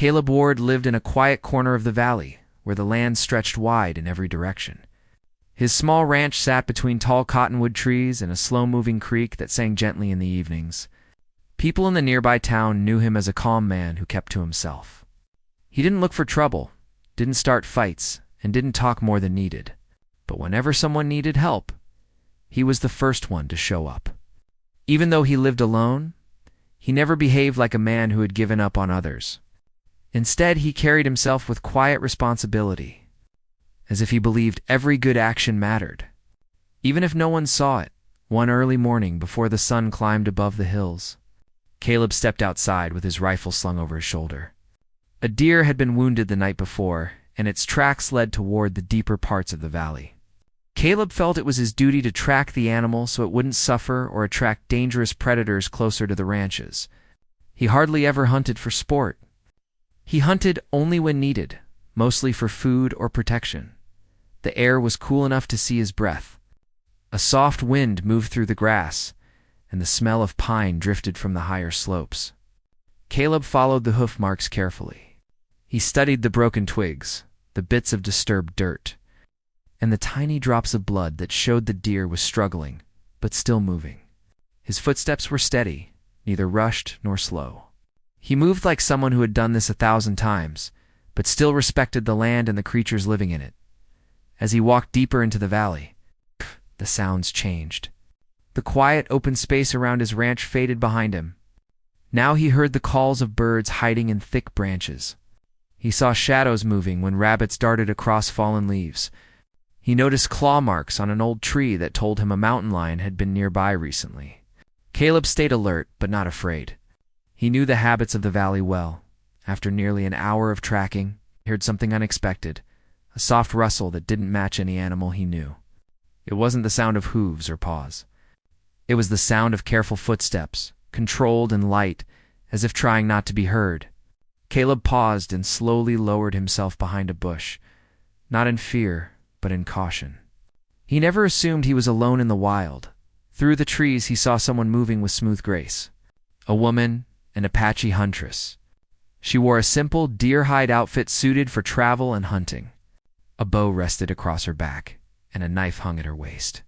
Caleb Ward lived in a quiet corner of the valley, where the land stretched wide in every direction. His small ranch sat between tall cottonwood trees and a slow-moving creek that sang gently in the evenings. People in the nearby town knew him as a calm man who kept to himself. He didn't look for trouble, didn't start fights, and didn't talk more than needed. But whenever someone needed help, he was the first one to show up. Even though he lived alone, he never behaved like a man who had given up on others. Instead, he carried himself with quiet responsibility, as if he believed every good action mattered. Even if no one saw it, one early morning before the sun climbed above the hills, Caleb stepped outside with his rifle slung over his shoulder. A deer had been wounded the night before, and its tracks led toward the deeper parts of the valley. Caleb felt it was his duty to track the animal so it wouldn't suffer or attract dangerous predators closer to the ranches. He hardly ever hunted for sport. He hunted only when needed, mostly for food or protection. The air was cool enough to see his breath. A soft wind moved through the grass, and the smell of pine drifted from the higher slopes. Caleb followed the hoof marks carefully. He studied the broken twigs, the bits of disturbed dirt, and the tiny drops of blood that showed the deer was struggling, but still moving. His footsteps were steady, neither rushed nor slow. He moved like someone who had done this 1,000 times, but still respected the land and the creatures living in it. As he walked deeper into the valley, the sounds changed. The quiet, open space around his ranch faded behind him. Now he heard the calls of birds hiding in thick branches. He saw shadows moving when rabbits darted across fallen leaves. He noticed claw marks on an old tree that told him a mountain lion had been nearby recently. Caleb stayed alert, but not afraid. He knew the habits of the valley well. After nearly an hour of tracking, he heard something unexpected, a soft rustle that didn't match any animal he knew. It wasn't the sound of hooves or paws. It was the sound of careful footsteps, controlled and light, as if trying not to be heard. Caleb paused and slowly lowered himself behind a bush, not in fear, but in caution. He never assumed he was alone in the wild. Through the trees he saw someone moving with smooth grace. A woman, an Apache Huntress. She wore a simple deer-hide outfit suited for travel and hunting. A bow rested across her back, and a knife hung at her waist.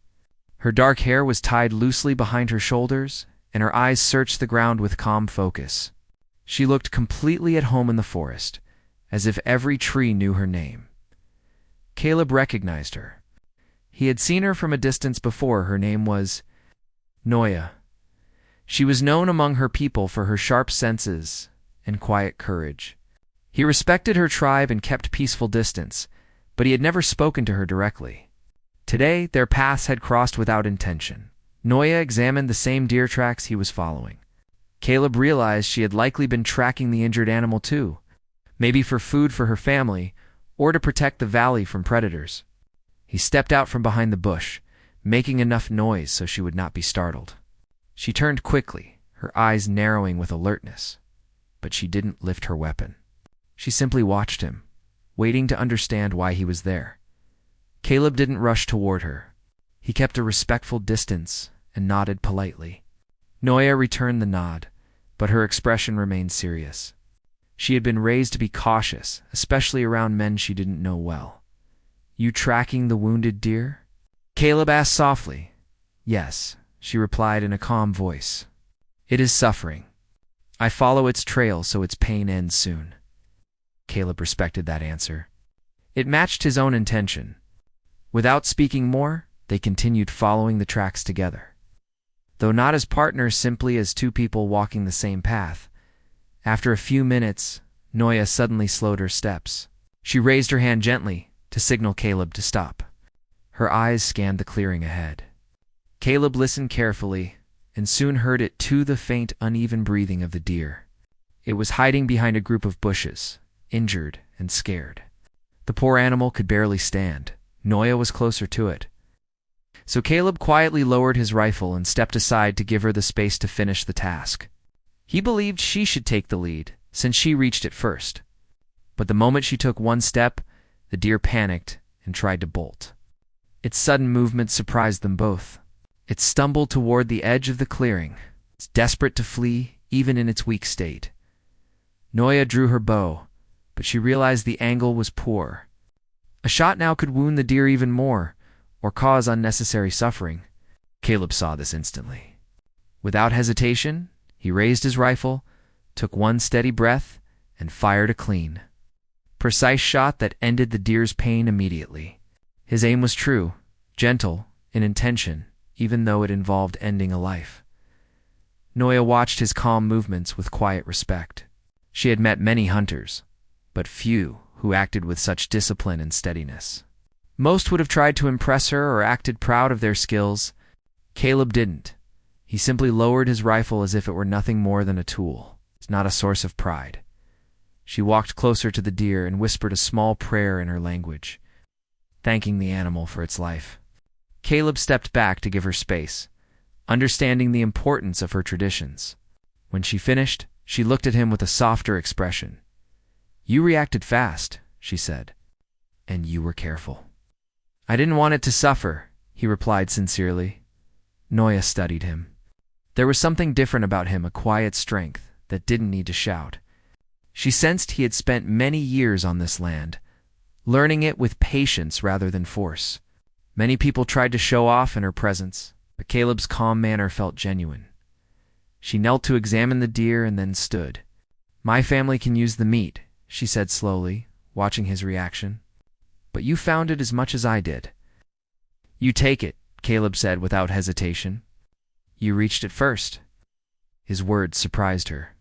Her dark hair was tied loosely behind her shoulders, and her eyes searched the ground with calm focus. She looked completely at home in the forest, as if every tree knew her name. Caleb recognized her. He had seen her from a distance before. Her name was Noya. She was known among her people for her sharp senses and quiet courage. He respected her tribe and kept peaceful distance, but he had never spoken to her directly. Today, their paths had crossed without intention. Noya examined the same deer tracks he was following. Caleb realized she had likely been tracking the injured animal too, maybe for food for her family, or to protect the valley from predators. He stepped out from behind the bush, making enough noise so she would not be startled. She turned quickly, her eyes narrowing with alertness, but she didn't lift her weapon. She simply watched him, waiting to understand why he was there. Caleb didn't rush toward her. He kept a respectful distance and nodded politely. Noya returned the nod, but her expression remained serious. She had been raised to be cautious, especially around men she didn't know well. "You tracking the wounded deer?" Caleb asked softly. "Yes," she replied in a calm voice. "It is suffering. I follow its trail so its pain ends soon." Caleb respected that answer. It matched his own intention. Without speaking more, they continued following the tracks together. Though not as partners, simply as two people walking the same path. After a few minutes, Noya suddenly slowed her steps. She raised her hand gently to signal Caleb to stop. Her eyes scanned the clearing ahead. Caleb listened carefully and soon heard it too, the faint, uneven breathing of the deer. It was hiding behind a group of bushes, injured and scared. The poor animal could barely stand. Noya was closer to it. So Caleb quietly lowered his rifle and stepped aside to give her the space to finish the task. He believed she should take the lead, since she reached it first. But the moment she took one step, the deer panicked and tried to bolt. Its sudden movement surprised them both. It stumbled toward the edge of the clearing, desperate to flee even in its weak state. Noya drew her bow, but she realized the angle was poor. A shot now could wound the deer even more, or cause unnecessary suffering. Caleb saw this instantly. Without hesitation, he raised his rifle, took one steady breath, and fired a clean, precise shot that ended the deer's pain immediately. His aim was true, gentle, in intention, even though it involved ending a life. Noya watched his calm movements with quiet respect. She had met many hunters, but few who acted with such discipline and steadiness. Most would have tried to impress her or acted proud of their skills. Caleb didn't. He simply lowered his rifle as if it were nothing more than a tool, not a source of pride. She walked closer to the deer and whispered a small prayer in her language, thanking the animal for its life. Caleb stepped back to give her space, understanding the importance of her traditions. When she finished, she looked at him with a softer expression. "You reacted fast," she said, "and you were careful." "I didn't want it to suffer," he replied sincerely. Noya studied him. There was something different about him, a quiet strength that didn't need to shout. She sensed he had spent many years on this land, learning it with patience rather than force. Many people tried to show off in her presence, but Caleb's calm manner felt genuine. She knelt to examine the deer and then stood. "My family can use the meat," she said slowly, watching his reaction. "But you found it as much as I did." "You take it," Caleb said without hesitation. "You reached it first." His words surprised her.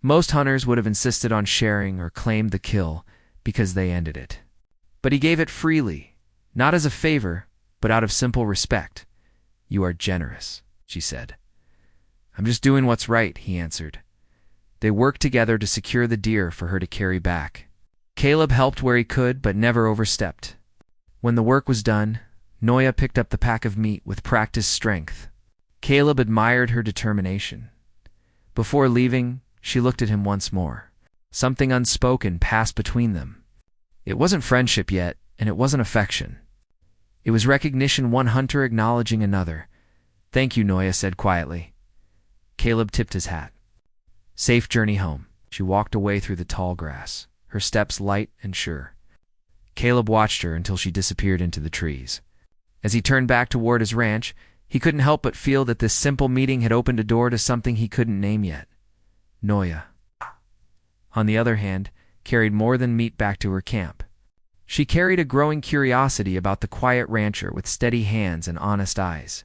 Most hunters would have insisted on sharing or claimed the kill because they ended it. But he gave it freely, not as a favor, but out of simple respect. "You are generous," she said. "I'm just doing what's right," he answered. They worked together to secure the deer for her to carry back. Caleb helped where he could, but never overstepped. When the work was done, Noya picked up the pack of meat with practiced strength. Caleb admired her determination. Before leaving, she looked at him once more. Something unspoken passed between them. It wasn't friendship yet, and it wasn't affection. It was recognition, one hunter acknowledging another. "Thank you," Noya said quietly. Caleb tipped his hat. "Safe journey home." She walked away through the tall grass, her steps light and sure. Caleb watched her until she disappeared into the trees. As he turned back toward his ranch, he couldn't help but feel that this simple meeting had opened a door to something he couldn't name yet. Noya, on the other hand, carried more than meat back to her camp. She carried a growing curiosity about the quiet rancher with steady hands and honest eyes.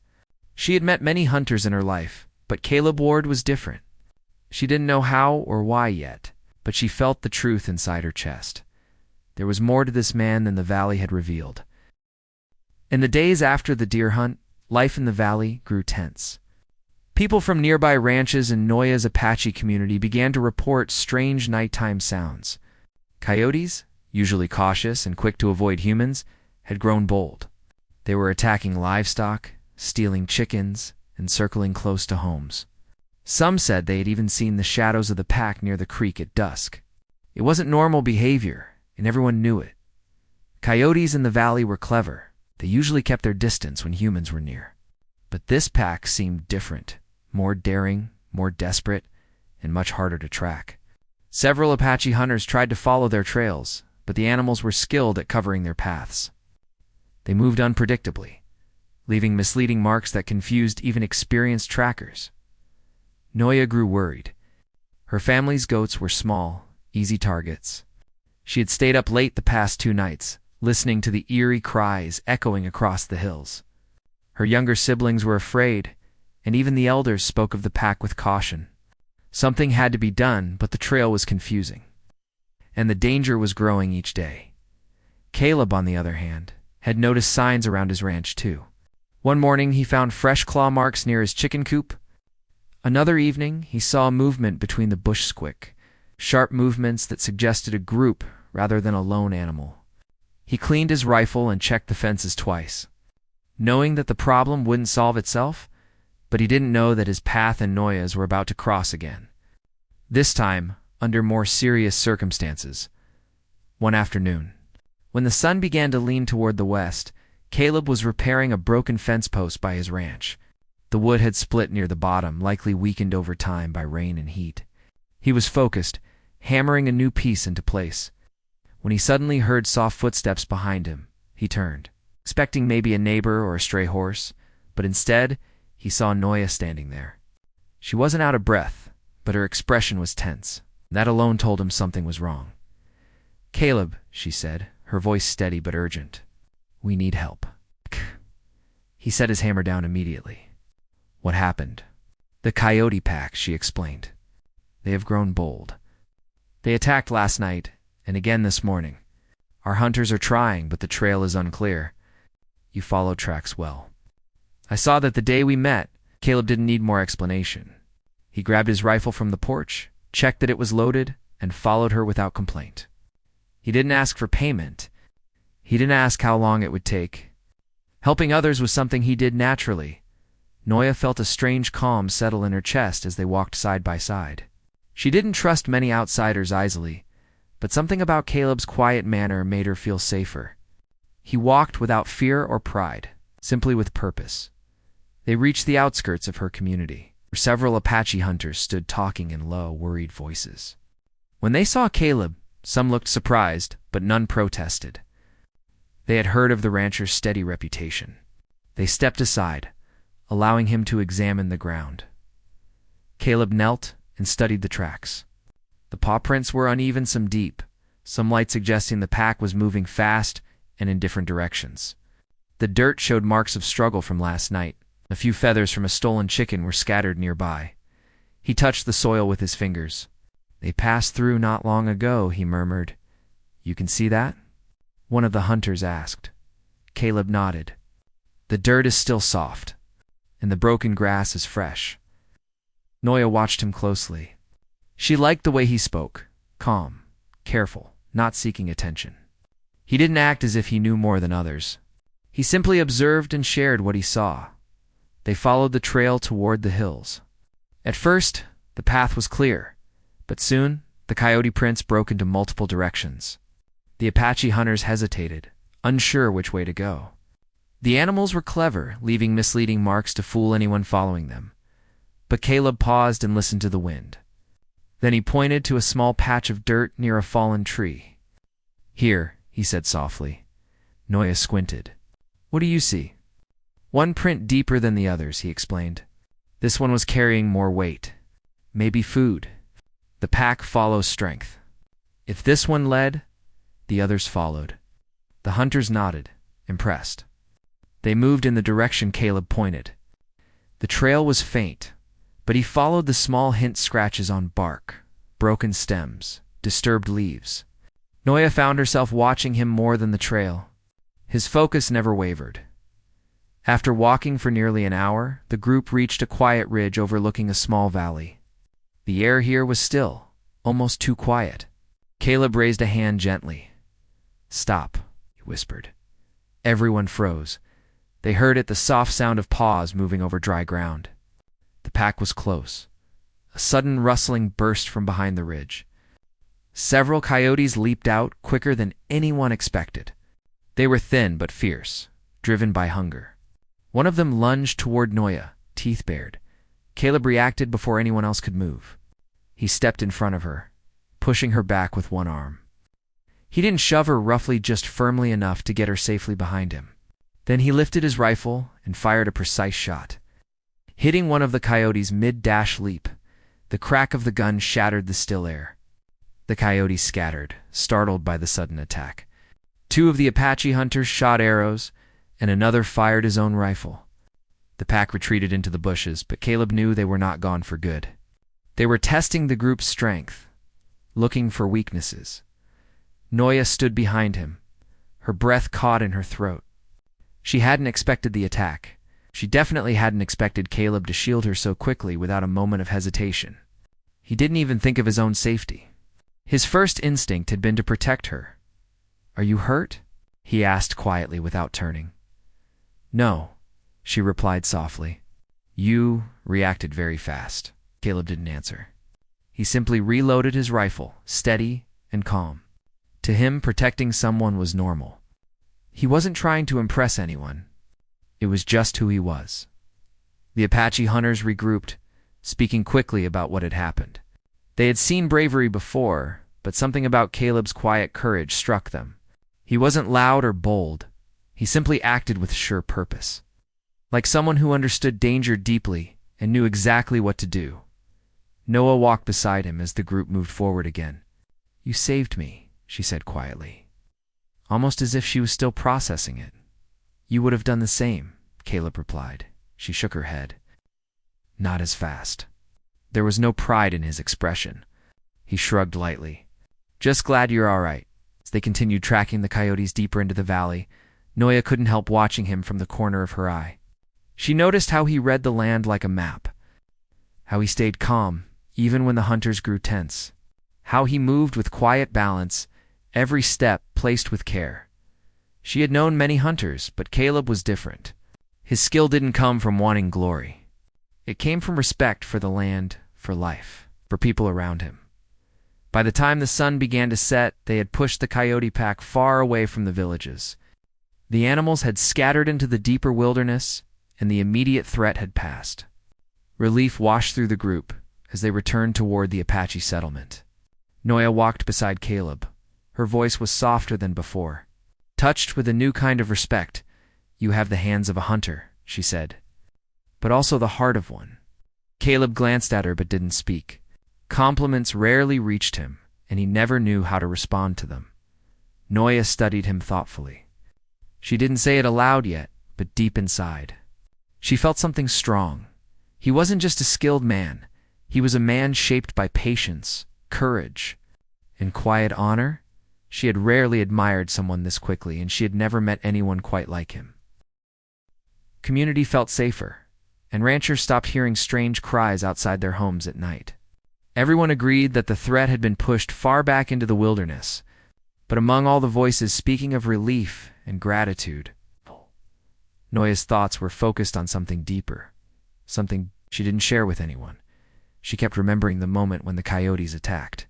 She had met many hunters in her life, but Caleb Ward was different. She didn't know how or why yet, but she felt the truth inside her chest. There was more to this man than the valley had revealed. In the days after the deer hunt, life in the valley grew tense. People from nearby ranches and Noya's Apache community began to report strange nighttime sounds. Coyotes, usually cautious and quick to avoid humans, had grown bold. They were attacking livestock, stealing chickens, and circling close to homes. Some said they had even seen the shadows of the pack near the creek at dusk. It wasn't normal behavior, and everyone knew it. Coyotes in the valley were clever. They usually kept their distance when humans were near. But this pack seemed different, more daring, more desperate, and much harder to track. Several Apache hunters tried to follow their trails, but the animals were skilled at covering their paths. They moved unpredictably, leaving misleading marks that confused even experienced trackers. Noya grew worried. Her family's goats were small, easy targets. She had stayed up late the past 2 nights, listening to the eerie cries echoing across the hills. Her younger siblings were afraid, and even the elders spoke of the pack with caution. Something had to be done, but the trail was confusing, and the danger was growing each day. Caleb, on the other hand, had noticed signs around his ranch too. One morning he found fresh claw marks near his chicken coop. Another evening he saw a movement between the bush squick, sharp movements that suggested a group rather than a lone animal. He cleaned his rifle and checked the fences twice, knowing that the problem wouldn't solve itself, but he didn't know that his path and Noya's were about to cross again. This time, under more serious circumstances. One afternoon, when the sun began to lean toward the west, Caleb was repairing a broken fence post by his ranch. The wood had split near the bottom, likely weakened over time by rain and heat. He was focused, hammering a new piece into place. When he suddenly heard soft footsteps behind him, he turned, expecting maybe a neighbor or a stray horse, but instead, he saw Noya standing there. She wasn't out of breath, but her expression was tense. That alone told him something was wrong. "Caleb," she said, her voice steady but urgent. "We need help." He set his hammer down immediately. "What happened?" "The coyote pack," she explained. "They have grown bold. They attacked last night, and again this morning. Our hunters are trying, but the trail is unclear. You followed tracks well. I saw that the day we met." Caleb didn't need more explanation. He grabbed his rifle from the porch, checked that it was loaded, and followed her without complaint. He didn't ask for payment. He didn't ask how long it would take. Helping others was something he did naturally. Noya felt a strange calm settle in her chest as they walked side by side. She didn't trust many outsiders easily, but something about Caleb's quiet manner made her feel safer. He walked without fear or pride, simply with purpose. They reached the outskirts of her community, where several Apache hunters stood talking in low, worried voices. When they saw Caleb, some looked surprised, but none protested. They had heard of the rancher's steady reputation. They stepped aside, allowing him to examine the ground. Caleb knelt and studied the tracks. The paw prints were uneven, some deep, some light suggesting the pack was moving fast and in different directions. The dirt showed marks of struggle from last night. A few feathers from a stolen chicken were scattered nearby. He touched the soil with his fingers. "They passed through not long ago," he murmured. "You can see that?" One of the hunters asked. Caleb nodded. "The dirt is still soft, and the broken grass is fresh." Noya watched him closely. She liked the way he spoke, calm, careful, not seeking attention. He didn't act as if he knew more than others. He simply observed and shared what he saw. They followed the trail toward the hills. At first, the path was clear, but soon the coyote prints broke into multiple directions. The Apache hunters hesitated, unsure which way to go. The animals were clever, leaving misleading marks to fool anyone following them. But Caleb paused and listened to the wind. Then he pointed to a small patch of dirt near a fallen tree. "Here," he said softly. Noya squinted. "What do you see?" "One print deeper than the others," he explained. "This one was carrying more weight. Maybe food. The pack follows strength. If this one led, the others followed." The hunters nodded, impressed. They moved in the direction Caleb pointed. The trail was faint, but he followed the small hint scratches on bark, broken stems, disturbed leaves. Noya found herself watching him more than the trail. His focus never wavered. After walking for nearly an hour, the group reached a quiet ridge overlooking a small valley. The air here was still, almost too quiet. Caleb raised a hand gently. "Stop," he whispered. Everyone froze. They heard it, the soft sound of paws moving over dry ground. The pack was close. A sudden rustling burst from behind the ridge. Several coyotes leaped out quicker than anyone expected. They were thin but fierce, driven by hunger. One of them lunged toward Noya, teeth bared. Caleb reacted before anyone else could move. He stepped in front of her, pushing her back with one arm. He didn't shove her roughly, just firmly enough to get her safely behind him. Then he lifted his rifle and fired a precise shot. Hitting one of the coyotes mid-dash leap, the crack of the gun shattered the still air. The coyote scattered, startled by the sudden attack. Two of the Apache hunters shot arrows, and another fired his own rifle. The pack retreated into the bushes, but Caleb knew they were not gone for good. They were testing the group's strength, looking for weaknesses. Noya stood behind him, her breath caught in her throat. She hadn't expected the attack. She definitely hadn't expected Caleb to shield her so quickly without a moment of hesitation. He didn't even think of his own safety. His first instinct had been to protect her. "Are you hurt?" he asked quietly without turning. "No," she replied softly. "You reacted very fast." Caleb didn't answer. He simply reloaded his rifle, steady and calm. To him, protecting someone was normal. He wasn't trying to impress anyone. It was just who he was. The Apache hunters regrouped, speaking quickly about what had happened. They had seen bravery before, but something about Caleb's quiet courage struck them. He wasn't loud or bold. He simply acted with sure purpose. Like someone who understood danger deeply and knew exactly what to do. Noah walked beside him as the group moved forward again. "You saved me," she said quietly, almost as if she was still processing it. "You would have done the same," Caleb replied. She shook her head. "Not as fast." There was no pride in his expression. He shrugged lightly. "Just glad you're all right." As they continued tracking the coyotes deeper into the valley, Noya couldn't help watching him from the corner of her eye. She noticed how he read the land like a map, how he stayed calm even when the hunters grew tense, how he moved with quiet balance, every step placed with care. She had known many hunters, but Caleb was different. His skill didn't come from wanting glory. It came from respect for the land, for life, for people around him. By the time the sun began to set, they had pushed the coyote pack far away from the villages. The animals had scattered into the deeper wilderness, and the immediate threat had passed. Relief washed through the group as they returned toward the Apache settlement. Noya walked beside Caleb. Her voice was softer than before. Touched with a new kind of respect. "You have the hands of a hunter," she said, "but also the heart of one." Caleb glanced at her but didn't speak. Compliments rarely reached him, and he never knew how to respond to them. Noya studied him thoughtfully. She didn't say it aloud yet, but deep inside. She felt something strong. He wasn't just a skilled man. He was a man shaped by patience, courage, and quiet honor. She had rarely admired someone this quickly, and she had never met anyone quite like him. Community felt safer, and ranchers stopped hearing strange cries outside their homes at night. Everyone agreed that the threat had been pushed far back into the wilderness, but among all the voices speaking of relief and gratitude, Noya's thoughts were focused on something deeper, something she didn't share with anyone. She kept remembering the moment when the coyotes attacked.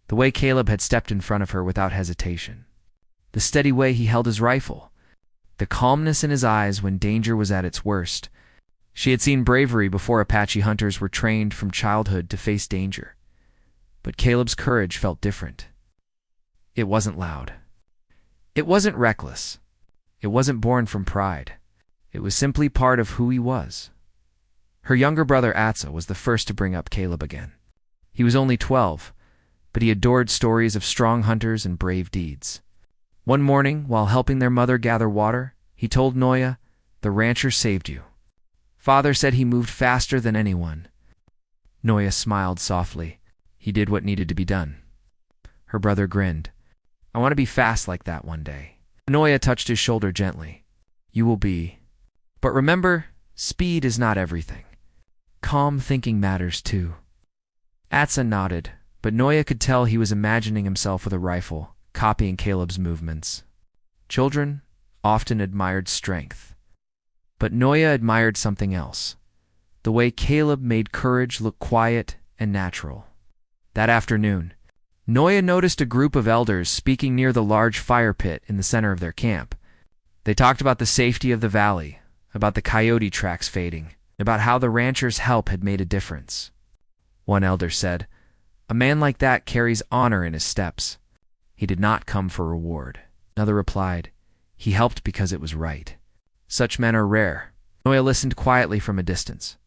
The way Caleb had stepped in front of her without hesitation. The steady way he held his rifle. The calmness in his eyes when danger was at its worst. She had seen bravery before Apache hunters were trained from childhood to face danger. But Caleb's courage felt different. It wasn't loud. It wasn't reckless. It wasn't born from pride. It was simply part of who he was. Her younger brother Atza was the first to bring up Caleb again. He was only 12, but he adored stories of strong hunters and brave deeds. One morning, while helping their mother gather water, he told Noya, "The rancher saved you. Father said he moved faster than anyone." Noya smiled softly. He did what needed to be done. Her brother grinned. "I want to be fast like that one day." Noya touched his shoulder gently. "You will be. But remember, speed is not everything. Calm thinking matters too." Atza nodded, but Noya could tell he was imagining himself with a rifle, copying Caleb's movements. Children often admired strength. But Noya admired something else. The way Caleb made courage look quiet and natural. That afternoon, Noya noticed a group of elders speaking near the large fire pit in the center of their camp. They talked about the safety of the valley, about the coyote tracks fading, about how the rancher's help had made a difference. One elder said, "A man like that carries honor in his steps. He did not come for reward." Another replied, "He helped because it was right." Such men are rare. Noya listened quietly from a distance.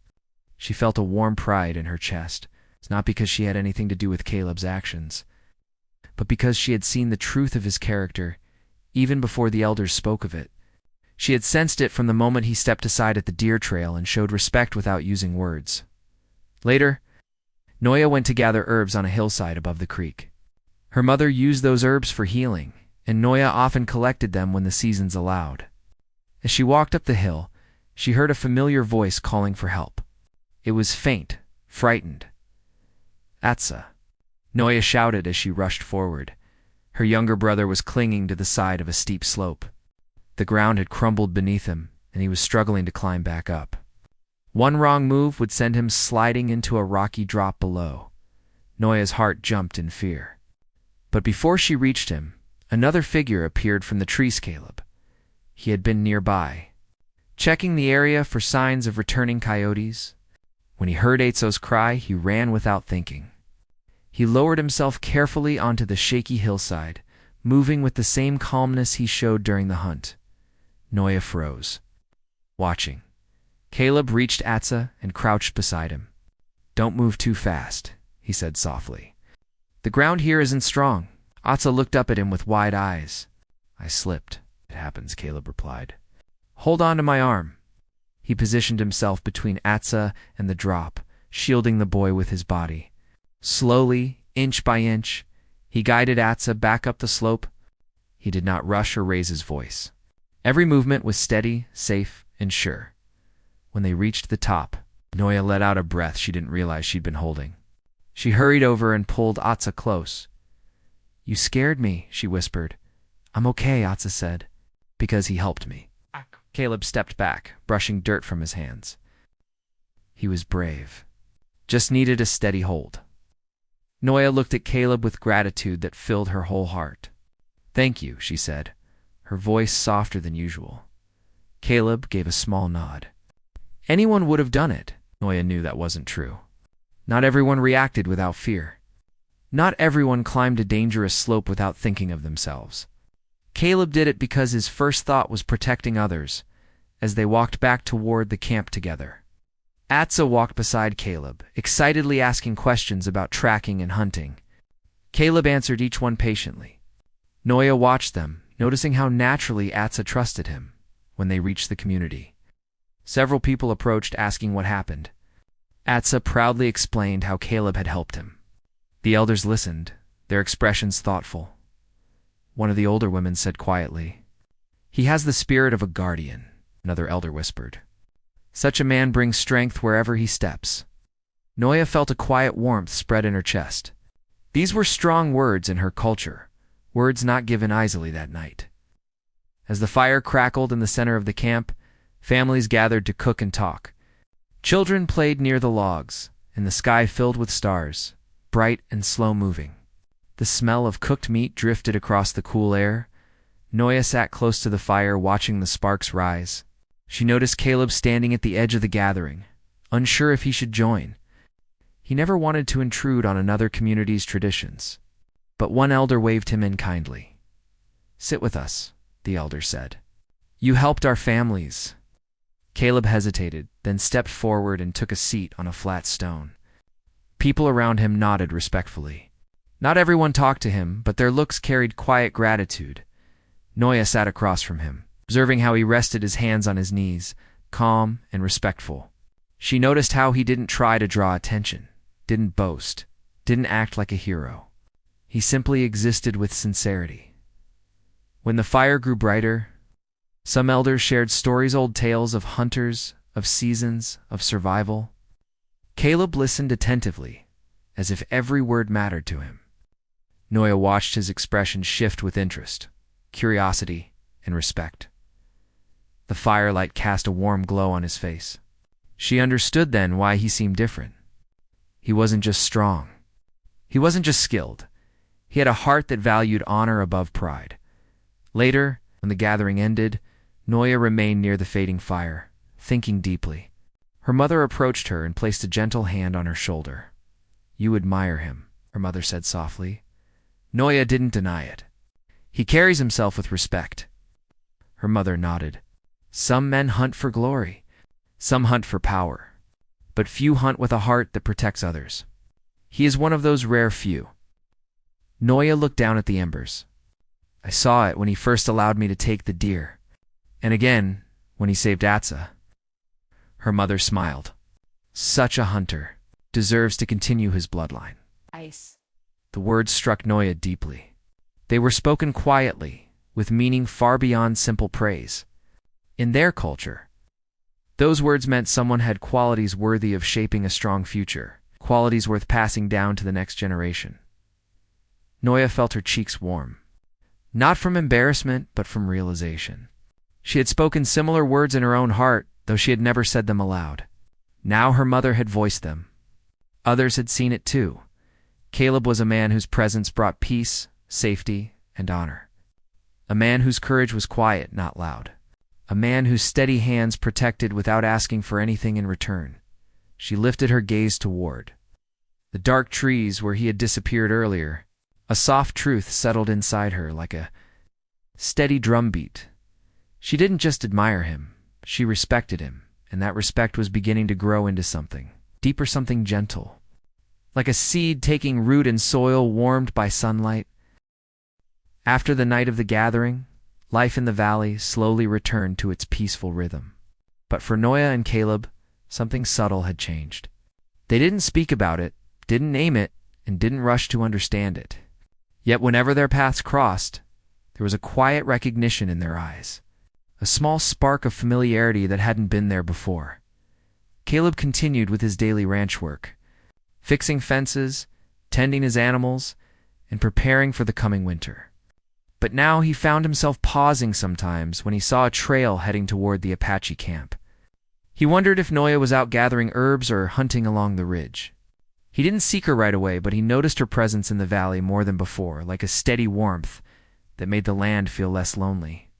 She felt a warm pride in her chest. It's not because she had anything to do with Caleb's actions, but because she had seen the truth of his character, even before the elders spoke of it. She had sensed it from the moment he stepped aside at the deer trail and showed respect without using words. Later, Noya went to gather herbs on a hillside above the creek. Her mother used those herbs for healing, and Noya often collected them when the seasons allowed. As she walked up the hill, she heard a familiar voice calling for help. It was faint, frightened. "Atza!" Noya shouted as she rushed forward. Her younger brother was clinging to the side of a steep slope. The ground had crumbled beneath him, and he was struggling to climb back up. One wrong move would send him sliding into a rocky drop below. Noya's heart jumped in fear. But before she reached him, another figure appeared from the trees. Caleb. He had been nearby, checking the area for signs of returning coyotes. When he heard Atzo's cry, he ran without thinking. He lowered himself carefully onto the shaky hillside, moving with the same calmness he showed during the hunt. Noya froze, watching. Caleb reached Atsa and crouched beside him. "Don't move too fast," he said softly. "The ground here isn't strong." Atsa looked up at him with wide eyes. "I slipped." "It happens," Caleb replied. "Hold on to my arm." He positioned himself between Atsa and the drop, shielding the boy with his body. Slowly, inch by inch, he guided Atsa back up the slope. He did not rush or raise his voice. Every movement was steady, safe, and sure. When they reached the top, Noya let out a breath she didn't realize she'd been holding. She hurried over and pulled Atsa close. "You scared me," she whispered. "I'm okay," Atsa said, "because he helped me." Caleb stepped back, brushing dirt from his hands. He was brave. Just needed a steady hold. Noya looked at Caleb with gratitude that filled her whole heart. "Thank you," she said, her voice softer than usual. Caleb gave a small nod. Anyone would have done it. Noya knew that wasn't true. Not everyone reacted without fear. Not everyone climbed a dangerous slope without thinking of themselves. Caleb did it because his first thought was protecting others, as they walked back toward the camp together. Atsa walked beside Caleb, excitedly asking questions about tracking and hunting. Caleb answered each one patiently. Noya watched them, noticing how naturally Atsa trusted him. When they reached the community, several people approached asking what happened. Atsa proudly explained how Caleb had helped him. The elders listened, their expressions thoughtful. One of the older women said quietly, "He has the spirit of a guardian," another elder whispered. "Such a man brings strength wherever he steps." Noya felt a quiet warmth spread in her chest. These were strong words in her culture, words not given easily that night. As the fire crackled in the center of the camp, families gathered to cook and talk. Children played near the logs, and the sky filled with stars, bright and slow-moving. The smell of cooked meat drifted across the cool air. Noya sat close to the fire, watching the sparks rise. She noticed Caleb standing at the edge of the gathering, unsure if he should join. He never wanted to intrude on another community's traditions. But one elder waved him in kindly. "Sit with us," the elder said. "You helped our families." Caleb hesitated, then stepped forward and took a seat on a flat stone. People around him nodded respectfully. Not everyone talked to him, but their looks carried quiet gratitude. Noya sat across from him, observing how he rested his hands on his knees, calm and respectful. She noticed how he didn't try to draw attention, didn't boast, didn't act like a hero. He simply existed with sincerity. When the fire grew brighter, some elders shared stories, old tales of hunters, of seasons, of survival. Caleb listened attentively, as if every word mattered to him. Noya watched his expression shift with interest, curiosity, and respect. The firelight cast a warm glow on his face. She understood then why he seemed different. He wasn't just strong. He wasn't just skilled. He had a heart that valued honor above pride. Later, when the gathering ended, Noya remained near the fading fire, thinking deeply. Her mother approached her and placed a gentle hand on her shoulder. "You admire him," her mother said softly. Noya didn't deny it. "He carries himself with respect." Her mother nodded. "Some men hunt for glory. Some hunt for power. But few hunt with a heart that protects others. He is one of those rare few." Noya looked down at the embers. "I saw it when he first allowed me to take the deer. And again, when he saved Atsa." Her mother smiled. "Such a hunter. Deserves to continue his bloodline." Ice. The words struck Noya deeply. They were spoken quietly, with meaning far beyond simple praise. In their culture, those words meant someone had qualities worthy of shaping a strong future, qualities worth passing down to the next generation. Noya felt her cheeks warm. Not from embarrassment, but from realization. She had spoken similar words in her own heart, though she had never said them aloud. Now her mother had voiced them. Others had seen it too. Caleb was a man whose presence brought peace, safety, and honor. A man whose courage was quiet, not loud. A man whose steady hands protected without asking for anything in return. She lifted her gaze toward the dark trees where he had disappeared earlier. A soft truth settled inside her like a steady drumbeat. She didn't just admire him, she respected him, and that respect was beginning to grow into something deeper, something gentle, like a seed taking root in soil warmed by sunlight. After the night of the gathering, life in the valley slowly returned to its peaceful rhythm. But for Noya and Caleb, something subtle had changed. They didn't speak about it, didn't name it, and didn't rush to understand it. Yet whenever their paths crossed, there was a quiet recognition in their eyes, a small spark of familiarity that hadn't been there before. Caleb continued with his daily ranch work, fixing fences, tending his animals, and preparing for the coming winter. But now he found himself pausing sometimes when he saw a trail heading toward the Apache camp. He wondered if Noya was out gathering herbs or hunting along the ridge. He didn't seek her right away, but he noticed her presence in the valley more than before, like a steady warmth that made the land feel less lonely.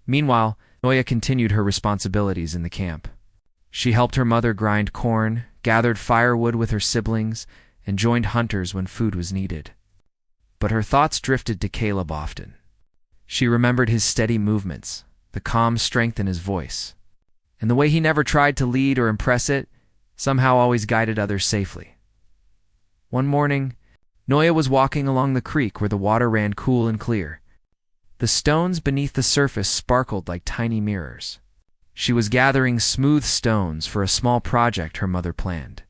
Meanwhile, Noya continued her responsibilities in the camp. She helped her mother grind corn, gathered firewood with her siblings, and joined hunters when food was needed. But her thoughts drifted to Caleb often. She remembered his steady movements, the calm strength in his voice, and the way he never tried to lead or impress it, somehow always guided others safely. One morning, Noya was walking along the creek where the water ran cool and clear. The stones beneath the surface sparkled like tiny mirrors. She was gathering smooth stones for a small project her mother planned.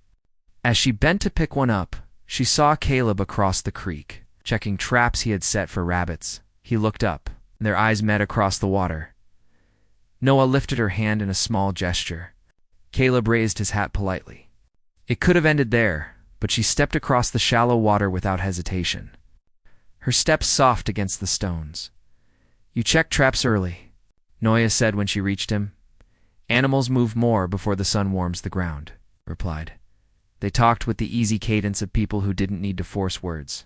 As she bent to pick one up, she saw Caleb across the creek, checking traps he had set for rabbits. He looked up, and their eyes met across the water. Noya lifted her hand in a small gesture. Caleb raised his hat politely. It could have ended there, but she stepped across the shallow water without hesitation. Her steps soft against the stones. "You checked traps early," Noya said when she reached him. "Animals move more before the sun warms the ground," replied. They talked with the easy cadence of people who didn't need to force words.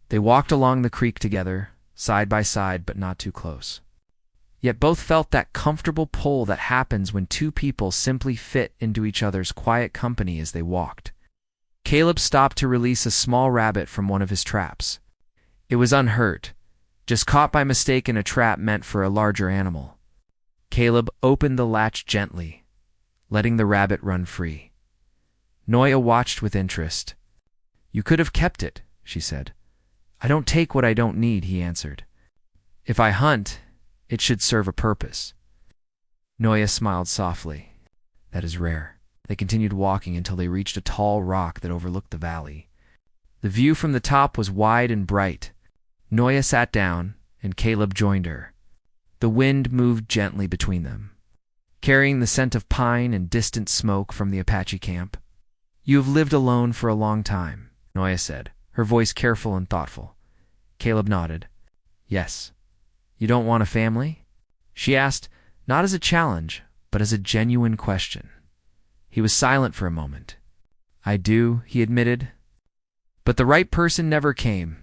They walked along the creek together, side by side but not too close. Yet both felt that comfortable pull that happens when two people simply fit into each other's quiet company as they walked. Caleb stopped to release a small rabbit from one of his traps. It was unhurt, just caught by mistake in a trap meant for a larger animal. Caleb opened the latch gently, letting the rabbit run free. Noya watched with interest. "You could have kept it," she said. "I don't take what I don't need," he answered. "If I hunt, it should serve a purpose." Noya smiled softly. "That is rare." They continued walking until they reached a tall rock that overlooked the valley. The view from the top was wide and bright. Noya sat down, and Caleb joined her. The wind moved gently between them, carrying the scent of pine and distant smoke from the Apache camp. "You have lived alone for a long time," Noya said, her voice careful and thoughtful. Caleb nodded. "Yes. You don't want a family?" she asked, not as a challenge, but as a genuine question. He was silent for a moment. "I do," he admitted. "But the right person never came,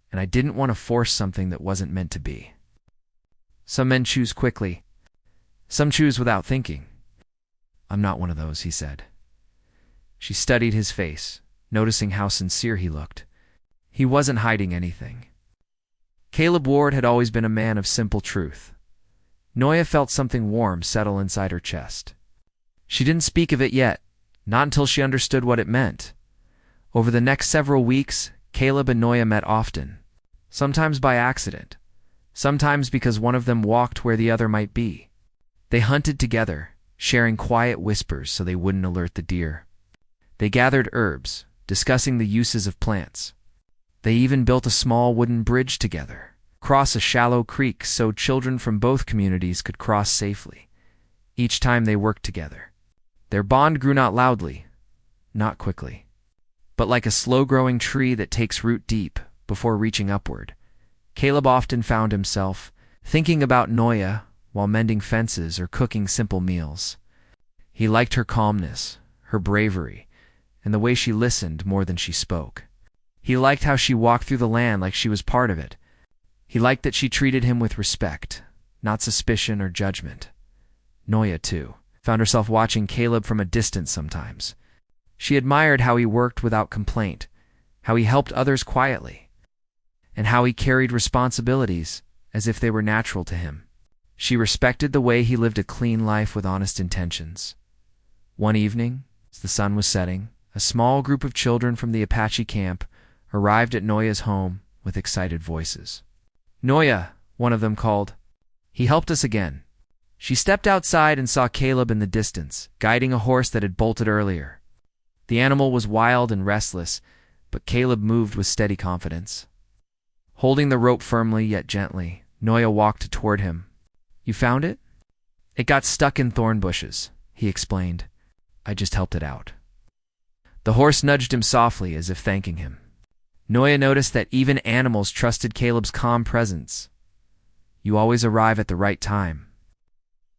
and I didn't want to force something that wasn't meant to be. Some men choose quickly. Some choose without thinking. I'm not one of those," he said. She studied his face, noticing how sincere he looked. He wasn't hiding anything. Caleb Ward had always been a man of simple truth. Noya felt something warm settle inside her chest. She didn't speak of it yet, not until she understood what it meant. Over the next several weeks, Caleb and Noya met often, sometimes by accident, sometimes because one of them walked where the other might be. They hunted together, sharing quiet whispers so they wouldn't alert the deer. They gathered herbs, discussing the uses of plants. They even built a small wooden bridge together, across a shallow creek so children from both communities could cross safely. Each time they worked together, their bond grew not loudly, not quickly, but like a slow-growing tree that takes root deep before reaching upward. Caleb often found himself thinking about Noya while mending fences or cooking simple meals. He liked her calmness, her bravery, and the way she listened more than she spoke. He liked how she walked through the land like she was part of it. He liked that she treated him with respect, not suspicion or judgment. Noya, too, found herself watching Caleb from a distance sometimes. She admired how he worked without complaint, how he helped others quietly, and how he carried responsibilities as if they were natural to him. She respected the way he lived a clean life with honest intentions. One evening, as the sun was setting, a small group of children from the Apache camp arrived at Noya's home with excited voices. "Noya," one of them called. "He helped us again." She stepped outside and saw Caleb in the distance, guiding a horse that had bolted earlier. The animal was wild and restless, but Caleb moved with steady confidence. Holding the rope firmly yet gently, Noya walked toward him. "You found it?" "It got stuck in thorn bushes," he explained. "I just helped it out." The horse nudged him softly as if thanking him. Noya noticed that even animals trusted Caleb's calm presence. "You always arrive at the right time,"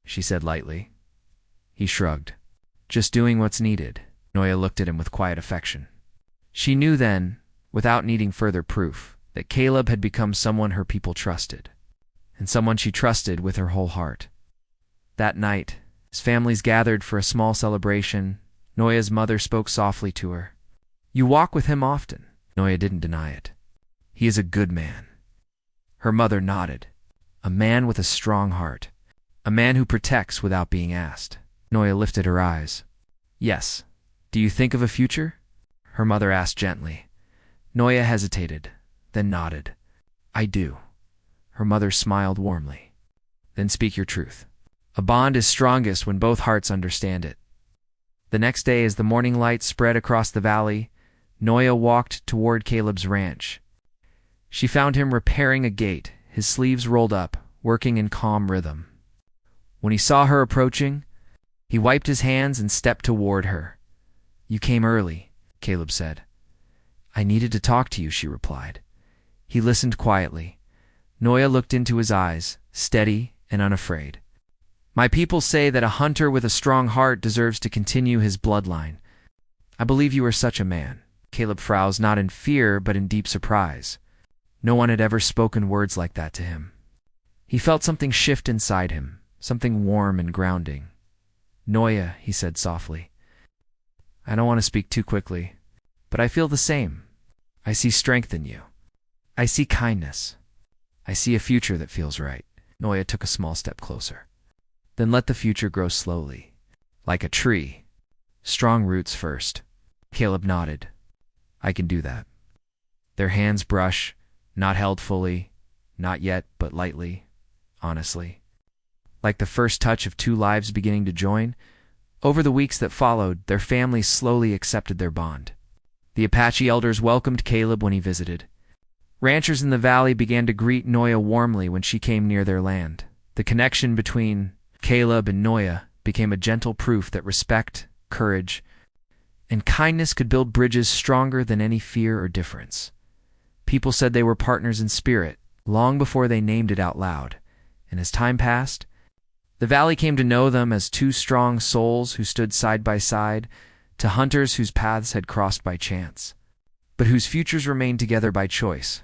she said lightly. He shrugged. "Just doing what's needed." Noya looked at him with quiet affection. She knew then, without needing further proof, that Caleb had become someone her people trusted, and someone she trusted with her whole heart. That night, as families gathered for a small celebration, Noya's mother spoke softly to her. "You walk with him often." Noya didn't deny it. "He is a good man." Her mother nodded. "A man with a strong heart. A man who protects without being asked." Noya lifted her eyes. "Yes. Do you think of a future?" her mother asked gently. Noya hesitated, then nodded. "I do." Her mother smiled warmly. "Then speak your truth. A bond is strongest when both hearts understand it." The next day, as the morning light spread across the valley, Noya walked toward Caleb's ranch. She found him repairing a gate, his sleeves rolled up, working in calm rhythm. When he saw her approaching, he wiped his hands and stepped toward her. "You came early," Caleb said. "I needed to talk to you," she replied. He listened quietly. Noya looked into his eyes, steady and unafraid. "My people say that a hunter with a strong heart deserves to continue his bloodline. I believe you are such a man." Caleb frowned, not in fear but in deep surprise. No one had ever spoken words like that to him. He felt something shift inside him, something warm and grounding. "Noya," he said softly, "I don't want to speak too quickly, but I feel the same. I see strength in you. I see kindness. I see a future that feels right." Noya took a small step closer. "Then let the future grow slowly, like a tree. Strong roots first." Caleb nodded. "I can do that." Their hands brush, not held fully, not yet, but lightly, honestly. Like the first touch of two lives beginning to join, over the weeks that followed, their families slowly accepted their bond. The Apache elders welcomed Caleb when he visited. Ranchers in the valley began to greet Noya warmly when she came near their land. The connection between Caleb and Noya became a gentle proof that respect, courage, and kindness could build bridges stronger than any fear or difference. People said they were partners in spirit, long before they named it out loud, and as time passed, the valley came to know them as two strong souls who stood side by side, to hunters whose paths had crossed by chance, but whose futures remained together by choice.